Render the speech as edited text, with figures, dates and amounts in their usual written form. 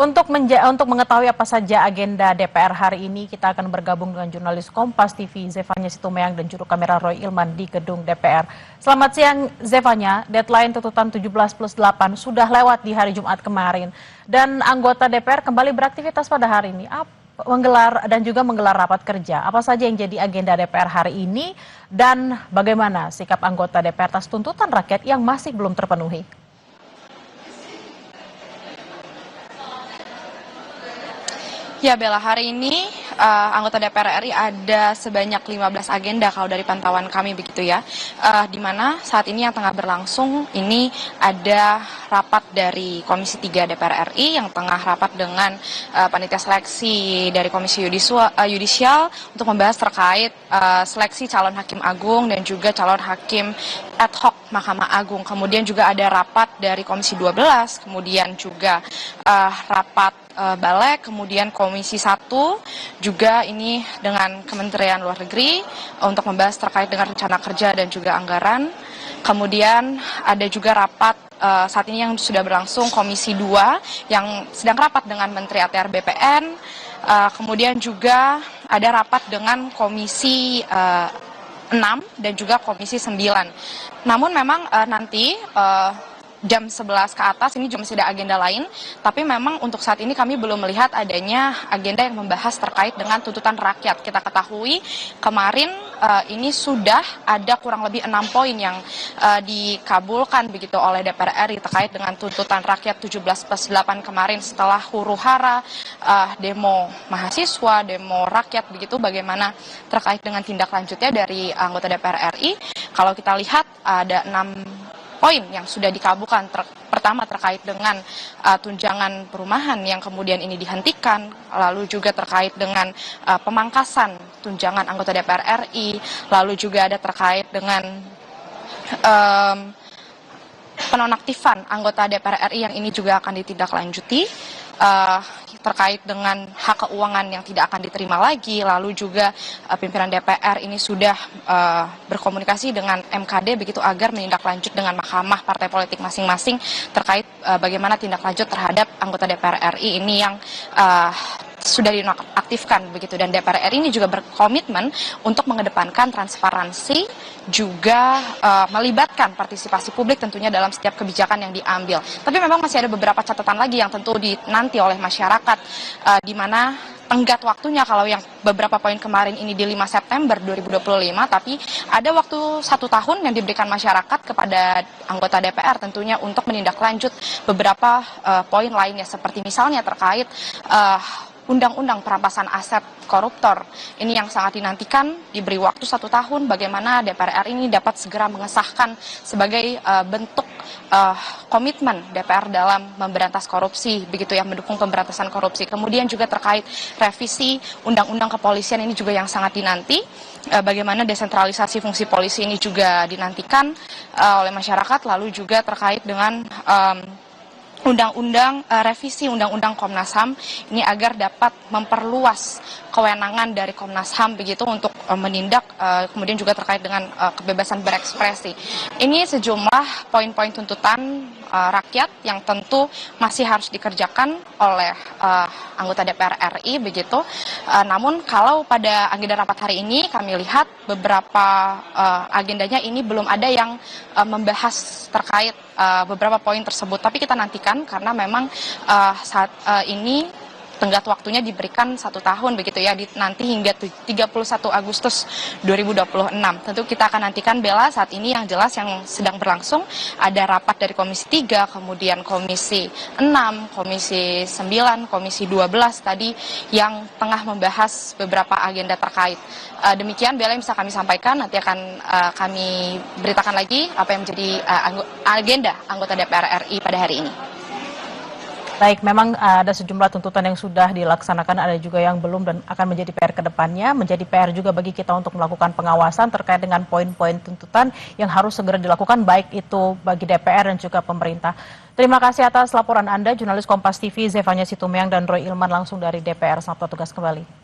Untuk mengetahui apa saja agenda DPR hari ini, kita akan bergabung dengan jurnalis Kompas TV Zefanya Situmeang dan juru kamera Roy Ilman di gedung DPR. Selamat siang Zefanya, deadline tuntutan 17+8 sudah lewat di hari Jumat kemarin. Dan anggota DPR kembali beraktivitas pada hari ini, menggelar rapat kerja. Apa saja yang jadi agenda DPR hari ini dan bagaimana sikap anggota DPR atas tuntutan rakyat yang masih belum terpenuhi? Ya Bella, hari ini anggota DPR RI ada sebanyak 15 agenda kalau dari pantauan kami begitu ya. Di mana saat ini yang tengah berlangsung ini ada rapat dari Komisi 3 DPR RI yang tengah rapat dengan panitia seleksi dari Komisi Yudisial untuk membahas terkait seleksi calon hakim agung dan juga calon hakim ad hoc Mahkamah Agung. Kemudian juga ada rapat dari Komisi 12, kemudian juga rapat Balek, kemudian Komisi 1 juga ini dengan Kementerian Luar Negeri untuk membahas terkait dengan rencana kerja dan juga anggaran. Kemudian ada juga rapat saat ini yang sudah berlangsung Komisi 2 yang sedang rapat dengan Menteri ATR BPN. Kemudian juga ada rapat dengan Komisi 6 dan juga Komisi 9. Namun memang nanti jam 11 ke atas ini juga masih ada agenda lain, tapi memang untuk saat ini kami belum melihat adanya agenda yang membahas terkait dengan tuntutan rakyat. Kita ketahui kemarin ini sudah ada kurang lebih 6 poin yang dikabulkan begitu oleh DPR RI terkait dengan tuntutan rakyat 17+8 kemarin setelah huru-hara demo mahasiswa, demo rakyat begitu, bagaimana terkait dengan tindak lanjutnya dari anggota DPR RI. Kalau kita lihat ada 6 poin yang sudah dikabulkan. Pertama terkait dengan tunjangan perumahan yang kemudian ini dihentikan, lalu juga terkait dengan pemangkasan tunjangan anggota DPR RI, lalu juga ada terkait dengan penonaktifan anggota DPR RI yang ini juga akan ditindaklanjuti, terkait dengan hak keuangan yang tidak akan diterima lagi, lalu juga pimpinan DPR ini sudah berkomunikasi dengan MKD begitu agar menindaklanjut dengan mahkamah partai politik masing-masing terkait bagaimana tindak lanjut terhadap anggota DPR RI ini yang sudah dinonaktifkan begitu, dan DPR RI ini juga berkomitmen untuk mengedepankan transparansi juga melibatkan partisipasi publik tentunya dalam setiap kebijakan yang diambil. Tapi memang masih ada beberapa catatan lagi yang tentu dinanti oleh masyarakat, di mana tenggat waktunya kalau yang beberapa poin kemarin ini di 5 September 2025, tapi ada waktu 1 tahun yang diberikan masyarakat kepada anggota DPR tentunya untuk menindaklanjut beberapa poin lainnya, seperti misalnya terkait Undang-Undang Perampasan Aset Koruptor. Ini yang sangat dinantikan, diberi waktu 1 tahun bagaimana DPR RI ini dapat segera mengesahkan sebagai bentuk komitmen DPR dalam memberantas korupsi, begitu ya, mendukung pemberantasan korupsi. Kemudian juga terkait revisi Undang-Undang Kepolisian ini juga yang sangat dinanti, bagaimana desentralisasi fungsi polisi ini juga dinantikan oleh masyarakat, lalu juga terkait dengan revisi Undang-Undang Komnas HAM ini agar dapat memperluas kewenangan dari Komnas HAM begitu untuk menindak, kemudian juga terkait dengan kebebasan berekspresi. Ini sejumlah poin-poin tuntutan rakyat yang tentu masih harus dikerjakan oleh anggota DPR RI begitu. Namun kalau pada agenda rapat hari ini kami lihat beberapa agendanya ini belum ada yang membahas terkait beberapa poin tersebut, tapi kita nantikan karena memang saat ini tenggat waktunya diberikan 1 tahun begitu ya, nanti hingga 31 Agustus 2026. Tentu kita akan nantikan, Bella. Saat ini yang jelas yang sedang berlangsung ada rapat dari Komisi 3, kemudian Komisi 6, Komisi 9, Komisi 12 tadi yang tengah membahas beberapa agenda terkait. Demikian Bella yang bisa kami sampaikan, nanti akan kami beritakan lagi apa yang menjadi agenda anggota DPR RI pada hari ini. Baik, memang ada sejumlah tuntutan yang sudah dilaksanakan, ada juga yang belum dan akan menjadi PR ke depannya. Menjadi PR juga bagi kita untuk melakukan pengawasan terkait dengan poin-poin tuntutan yang harus segera dilakukan, baik itu bagi DPR dan juga pemerintah. Terima kasih atas laporan Anda, jurnalis Kompas TV Zefanya Situmeang dan Roy Ilman langsung dari DPR. Selamat bertugas kembali.